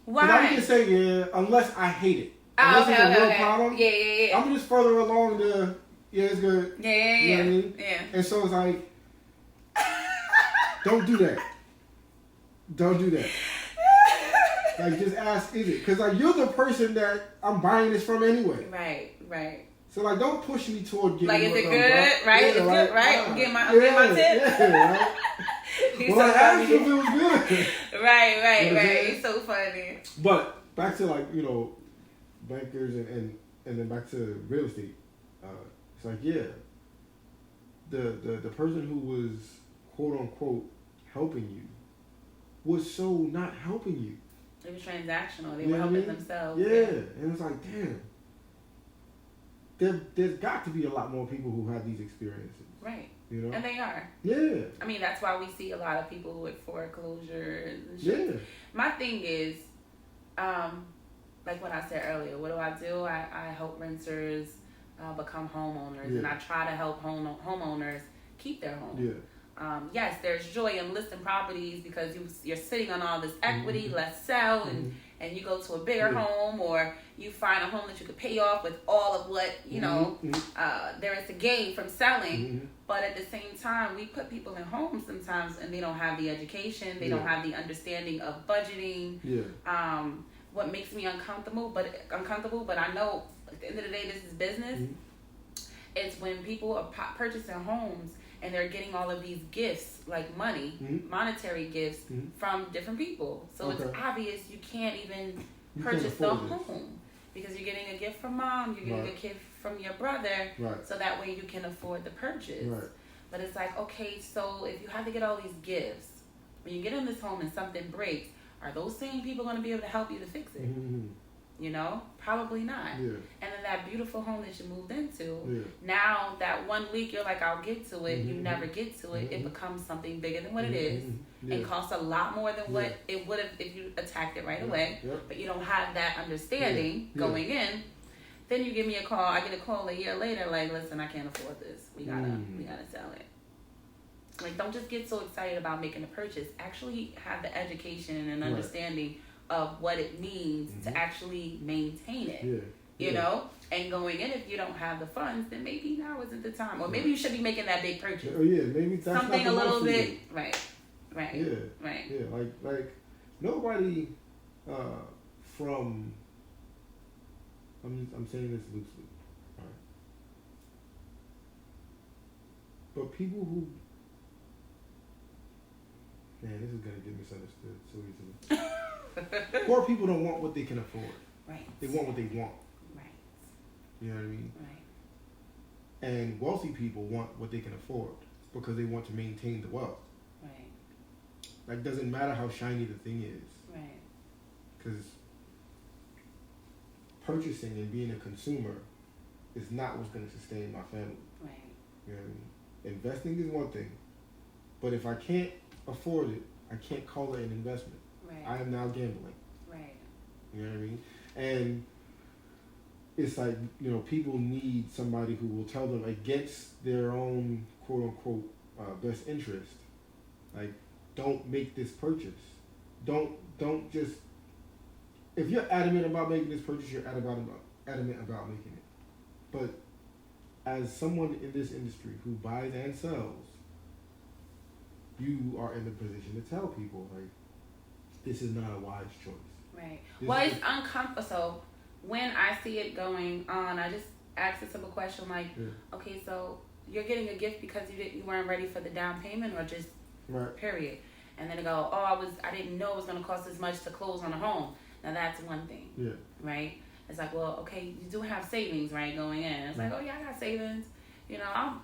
S2: Why?
S1: I'm just say unless I hate it.
S2: Oh,
S1: unless
S2: okay,
S1: it's a real problem.
S2: Yeah.
S1: I'm just further along the it's good.
S2: Yeah.
S1: You know what I mean?
S2: Yeah.
S1: And so it's like, don't do that. Don't do that. Like, just ask, is it? Because like you're the person that I'm buying this from anyway.
S2: Right.
S1: So like, don't push me toward getting.
S2: Like, is it good? Right? It's good, right? I'm getting my tip.
S1: Yeah, right. Well, I asked you if it was good.
S2: Right. It's so funny.
S1: But back to like, you know, bankers and then back to real estate. It's like, the person who was quote unquote helping you was so not helping you.
S2: It was transactional. They were helping themselves.
S1: Yeah. And it's like, damn. There's got to be a lot more people who have these experiences.
S2: Right.
S1: You know?
S2: And they are.
S1: Yeah.
S2: I mean, that's why we see a lot of people with foreclosures and shit.
S1: Yeah.
S2: My thing is, like what I said earlier, what do? I help renters become homeowners, and I try to help homeowners keep their home.
S1: Yeah.
S2: Yes, there's joy in listing properties because you're sitting on all this equity, let's sell, and you go to a bigger home, or you find a home that you could pay off with all of what, you know, there is to gain from selling. But at the same time, we put people in homes sometimes and they don't have the education, they don't have the understanding of budgeting. What makes me uncomfortable, but I know at the end of the day, this is business. It's when people are purchasing homes and they're getting all of these gifts, like money, monetary gifts from different people. So it's obvious you can't even purchase the home because you're getting a gift from mom, you're getting a gift from your brother, so that way you can afford the purchase. But it's like, okay, so if you have to get all these gifts, when you get in this home and something breaks, are those same people going to be able to help you to fix it?
S1: Mm-hmm.
S2: You know, probably not.
S1: Yeah.
S2: And then that beautiful home that you moved into,
S1: Yeah.
S2: now that one leak, you're like, I'll get to it.
S1: Mm-hmm.
S2: You never get to it. It becomes something bigger than what it is,
S1: Yeah.
S2: and costs a lot more than what it would have if you attacked it right away.
S1: Yep.
S2: But you don't have that understanding going in. Then you give me a call. I get a call a year later, like, listen, I can't afford this. We gotta sell it. Like, don't just get so excited about making a purchase. Actually have the education and understanding of what it means to actually maintain it. You know? And going in, if you don't have the funds, then maybe now isn't the time. Or maybe you should be making that big purchase.
S1: Oh yeah, maybe that's
S2: something
S1: not the
S2: a little
S1: one for
S2: bit
S1: you.
S2: right.
S1: Yeah, like nobody from I'm saying this loosely, right? But people who this is gonna get misunderstood so easily. Poor people don't want what they can afford.
S2: Right.
S1: They want what they want.
S2: Right.
S1: You know what I mean?
S2: Right.
S1: And wealthy people want what they can afford because they want to maintain the wealth.
S2: Right.
S1: Like, doesn't matter how shiny the thing is.
S2: Right.
S1: Because purchasing and being a consumer is not what's going to sustain my family.
S2: Right.
S1: You know what I mean? Investing is one thing, but if I can't afford it, I can't call it an investment.
S2: Right.
S1: I am now gambling.
S2: Right.
S1: You know what I mean? And it's like, you know, people need somebody who will tell them against their own quote unquote best interest. Like, don't make this purchase. Don't just. If you're adamant about making this purchase, you're adamant about making it. But as someone in this industry who buys and sells, you are in the position to tell people, like, this is not a wise choice.
S2: Right. Well, it's uncomfortable. So when I see it going on, I just ask a simple question like, okay, so you're getting a gift because you weren't ready for the down payment, or just period? And then they go, oh, I didn't know it was going to cost as much to close on a home. Now that's one thing. Yeah. Right. It's like, well, okay, you do have savings, right, going in. It's like, oh yeah, I got savings. You know, I'll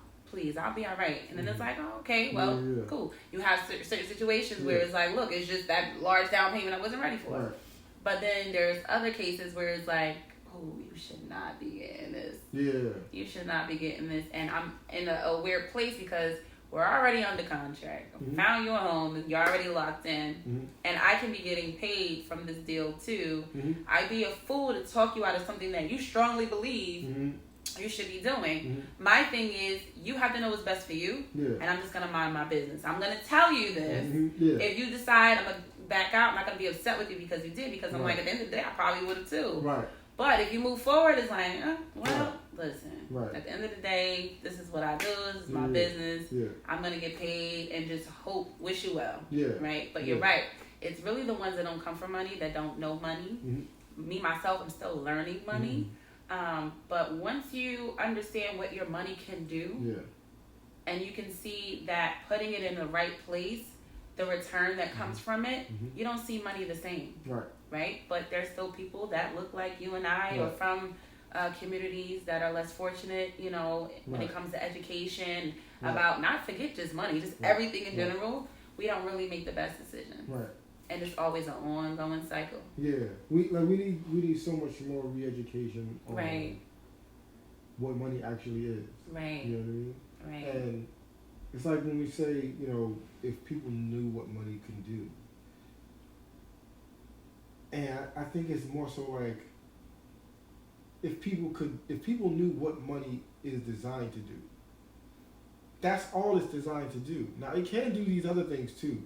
S2: be all right. And then it's like, oh, okay, well, cool. You have certain situations where it's like, look, it's just that large down payment I wasn't ready for. Right. But then there's other cases where it's like, oh, you should not be getting this. Yeah. You should not be getting this. And I'm in a weird place because we're already under contract. Found you a home, and you're already locked in. And I can be getting paid from this deal too. I'd be a fool to talk you out of something that you strongly believe you should be doing. My thing is, you have to know what's best for you, and I'm just going to mind my business. I'm going to tell you this. If you decide I'm going to back out, I'm not going to be upset with you because you did, because I'm like, at the end of the day, I probably would have too. Right. But if you move forward, it's like, listen, at the end of the day, this is what I do, this is my business. I'm going to get paid and just wish you well. Right? But you're right. It's really the ones that don't come from money, that don't know money. Me, myself, I'm still learning money. But once you understand what your money can do, and you can see that putting it in the right place, the return that comes from it, you don't see money the same. Right? But there's still people that look like you and I, or from communities that are less fortunate, you know, when it comes to education, about forget just money, just everything in general. We don't really make the best decisions. And it's always an ongoing cycle. Yeah, we need so much more re-education on what money actually is. Right. You know what I mean? Right. And it's like when we say, you know, if people knew what money can do. And I think it's more so like, if people knew what money is designed to do. That's all it's designed to do. Now, it can do these other things too,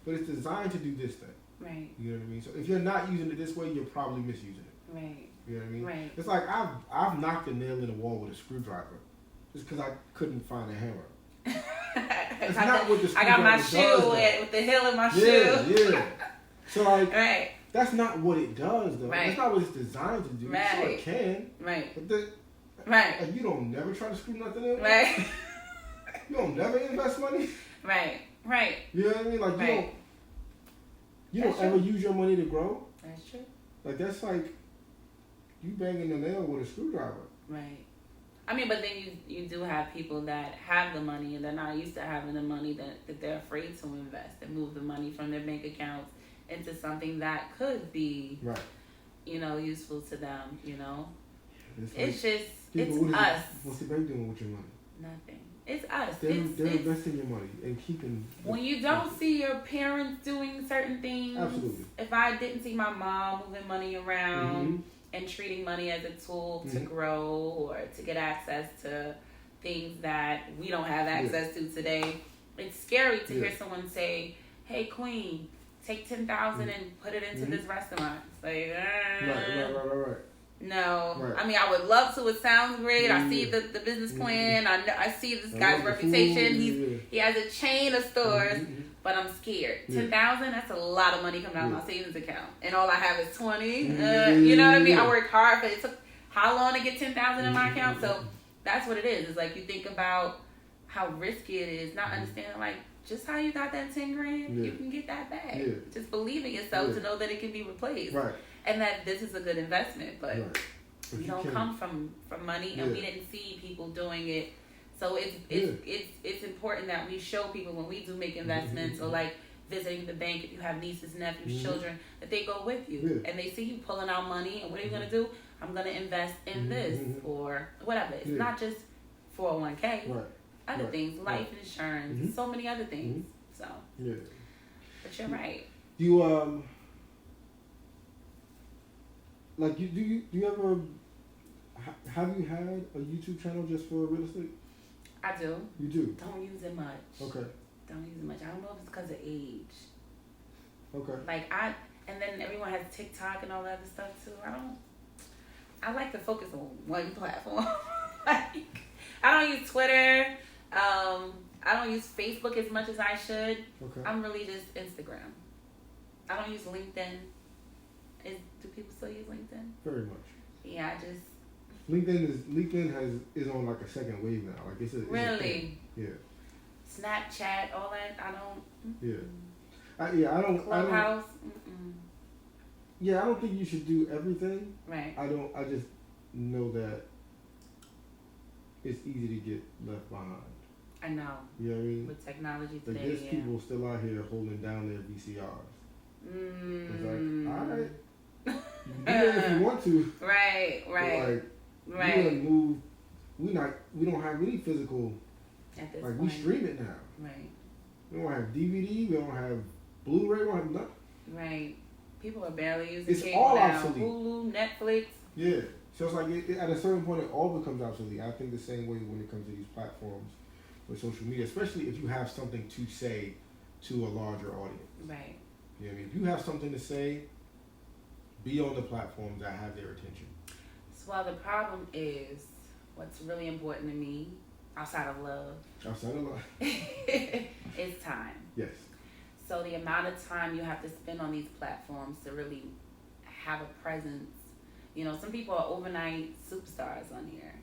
S2: but it's designed to do this thing. Right. You know what I mean? So if you're not using it this way, you're probably misusing it. Right. You know what I mean? Right. It's like I've knocked a nail in the wall with a screwdriver just because I couldn't find a hammer. It's not what the screwdriver I got my shoe with the heel of my shoe.
S1: Yeah. So like, that's not what it does though. That's not what it's designed to do. Right. So it can. Right. But like, you don't never try to screw nothing in. Right. You don't never invest money. Right. Right. You know what I mean? Like you don't ever use your money to grow. That's true. Like, that's like you banging the nail with a screwdriver. Right.
S2: I mean, but then you do have people that have the money and they're not used to having the money that they're afraid to invest and move the money from their bank accounts into something that could be,
S1: right.
S2: Useful to them.
S1: It's
S2: just
S1: people,
S2: it's us.
S1: What's the bank doing with your money?
S2: Nothing. It's us.
S1: They're investing your money and keeping.
S2: When you don't see your parents doing certain things.
S1: Absolutely.
S2: If I didn't see my mom moving money around and treating money as a tool to grow or to get access to things that we don't have access to today, it's scary to hear someone say, "Hey, Queen, take 10,000 and put it into this restaurant." It's like,
S1: Right.
S2: no.
S1: Right.
S2: I mean, I would love to. It sounds great. I see the business plan. I see this guy's reputation. He has a chain of stores, but I'm scared. 10,000, that's a lot of money coming out of my savings account, and all I have is 20. You know what I mean? I worked hard, but it took how long to get 10,000 in my account? So that's what it is. It's like you think about how risky it is, not understanding like just how you got that 10 grand, you can get that back. Just believe in yourself to know that it can be replaced.
S1: Right.
S2: And that this is a good investment, but we don't come from money, and we didn't see people doing it. So it's important that we show people when we do make investments, or like visiting the bank if you have nieces, nephews, children, that they go with you and they see you pulling out money, and what are you gonna do? I'm gonna invest in this or whatever. It's not just 401k, other things, life insurance, so many other things. So but you're right.
S1: You like do you ever have you had a YouTube channel just for real estate?
S2: I do.
S1: You do?
S2: Don't use it much.
S1: Okay.
S2: Don't use it much. I don't know if it's because of age.
S1: Okay.
S2: Like and then everyone has TikTok and all that other stuff too. I like to focus on one platform. Like, I don't use Twitter. I don't use Facebook as much as I should. Okay. I'm really just Instagram. I don't use LinkedIn. Do people still use LinkedIn?
S1: Very much.
S2: Yeah, I just.
S1: LinkedIn is on like a second wave now. Like it's
S2: really.
S1: Yeah.
S2: Snapchat, all that. I don't.
S1: Yeah. I don't.
S2: Clubhouse.
S1: Yeah, I don't think you should do everything.
S2: Right.
S1: I just know that it's easy to get left behind.
S2: I know.
S1: You know what I mean?
S2: With technology today,
S1: there's people still out here holding down their VCRs. It's like, all right, you can do that if you want to.
S2: Right.
S1: But like, we gonna move. We don't have any physical.
S2: At this
S1: point.
S2: We
S1: stream it now.
S2: Right.
S1: We don't have DVD. We don't have Blu-ray. We don't have nothing.
S2: Right. People are barely using
S1: it's
S2: cable
S1: all
S2: now.
S1: obsolete.
S2: Hulu, Netflix.
S1: Yeah. So it's like at a certain point, it all becomes obsolete. I think the same way when it comes to these platforms with social media, especially if you have something to say to a larger audience.
S2: Right.
S1: You know what I mean? If you have something to say, be on the platforms that have their attention.
S2: So the problem is, what's really important to me, outside of love, is time.
S1: Yes.
S2: So the amount of time you have to spend on these platforms to really have a presence. Some people are overnight superstars on here,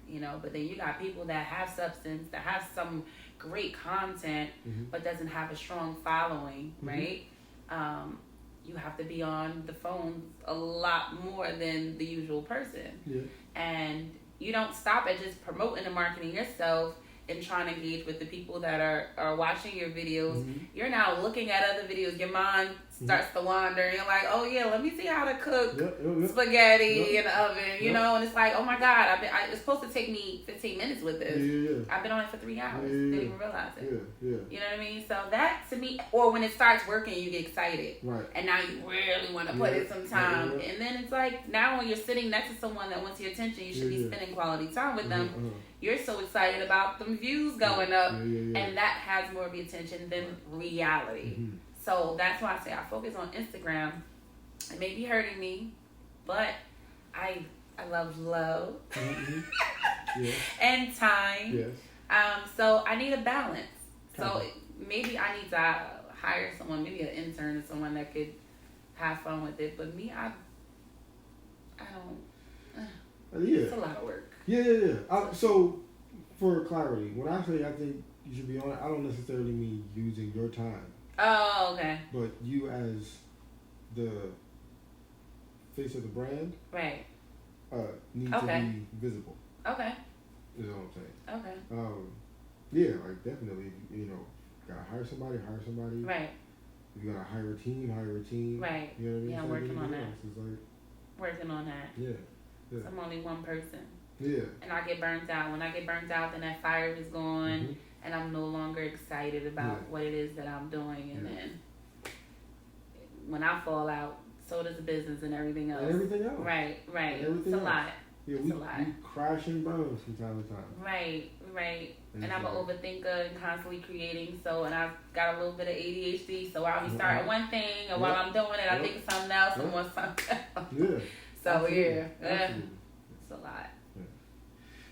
S2: but then you got people that have substance, that have some great content, but doesn't have a strong following, right? You have to be on the phone a lot more than the usual person.
S1: Yeah.
S2: And you don't stop at just promoting and marketing yourself and trying to engage with the people that are watching your videos. You're now looking at other videos. Your mind starts to wander. You're like, oh yeah, let me see how to cook spaghetti in the oven, you know? And it's like, oh my God, it's supposed to take me 15 minutes with this.
S1: Yeah.
S2: I've been on it for 3 hours. Didn't even realize it.
S1: Yeah.
S2: You know what I mean? So that to me, or when it starts working, you get excited.
S1: Right.
S2: And now you really want to put in some time. And then it's like, now when you're sitting next to someone that wants your attention, you should be spending quality time with them. You're so excited about them views going up, and that has more of your attention than reality. So that's why I say I focus on Instagram. It may be hurting me, but I love love and time.
S1: Yes.
S2: So I need a balance. So maybe I need to hire someone, maybe an intern or someone that could have fun with it. But me, I don't. It's a lot of work.
S1: Yeah. So, for clarity, when I say I think you should be on it, I don't necessarily mean using your time.
S2: Oh, okay.
S1: But you as the face of the brand,
S2: right,
S1: need to be visible.
S2: Okay.
S1: Is what I'm saying.
S2: Okay.
S1: Yeah, like definitely, you know, gotta hire somebody.
S2: Right.
S1: You gotta hire a team.
S2: Right.
S1: You know what I mean?
S2: Yeah, I'm
S1: It's like
S2: working on
S1: anything
S2: that.
S1: else. It's like,
S2: Working on that.
S1: yeah.
S2: So I'm only one person.
S1: Yeah.
S2: And I get burnt out. When I get burnt out, then that fire is gone,
S1: Mm-hmm.
S2: and I'm no longer excited about what it is that I'm doing. And then when I fall out, so does the business and everything else.
S1: And everything else.
S2: Right.
S1: Everything
S2: It's a
S1: else.
S2: lot.
S1: Yeah,
S2: It's a lot.
S1: we crash and burn from time to time.
S2: Right. And I'm an
S1: like,
S2: overthinker and constantly creating. So, and I've got a little bit of ADHD. So I'll be starting one thing, and while I'm doing it, I think of something else and want something else.
S1: Yeah.
S2: So
S1: absolutely.
S2: Absolutely. It's a lot.
S1: Yeah.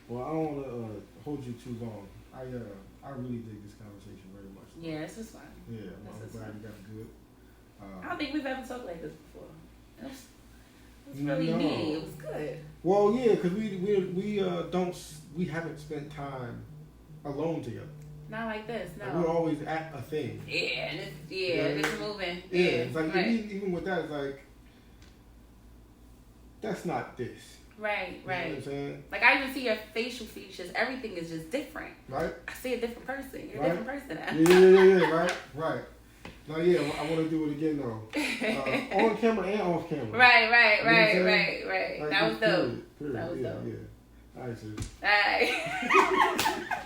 S1: Well, I don't want to hold you too long. I really dig this conversation very much.
S2: Yeah, this was fun.
S1: Yeah, I'm glad you got good.
S2: I don't think we've ever talked like this before. It was really neat. It was good.
S1: Well, yeah, because we haven't spent time alone together.
S2: Not like this, no.
S1: Like we're always at a thing.
S2: Yeah, and it's moving.
S1: Yeah, it's like
S2: right.
S1: even with that, it's like that's not this.
S2: Right.
S1: You know what I'm saying?
S2: Like I even see your facial features. Everything is just different.
S1: Right.
S2: I see a different person. You're a different person now.
S1: Yeah. Right. No, yeah, I want to do it again though. On camera and off camera.
S2: Right.
S1: Like,
S2: That was dope.
S1: Period.
S2: That was dope.
S1: Yeah. All right, sis.
S2: All right.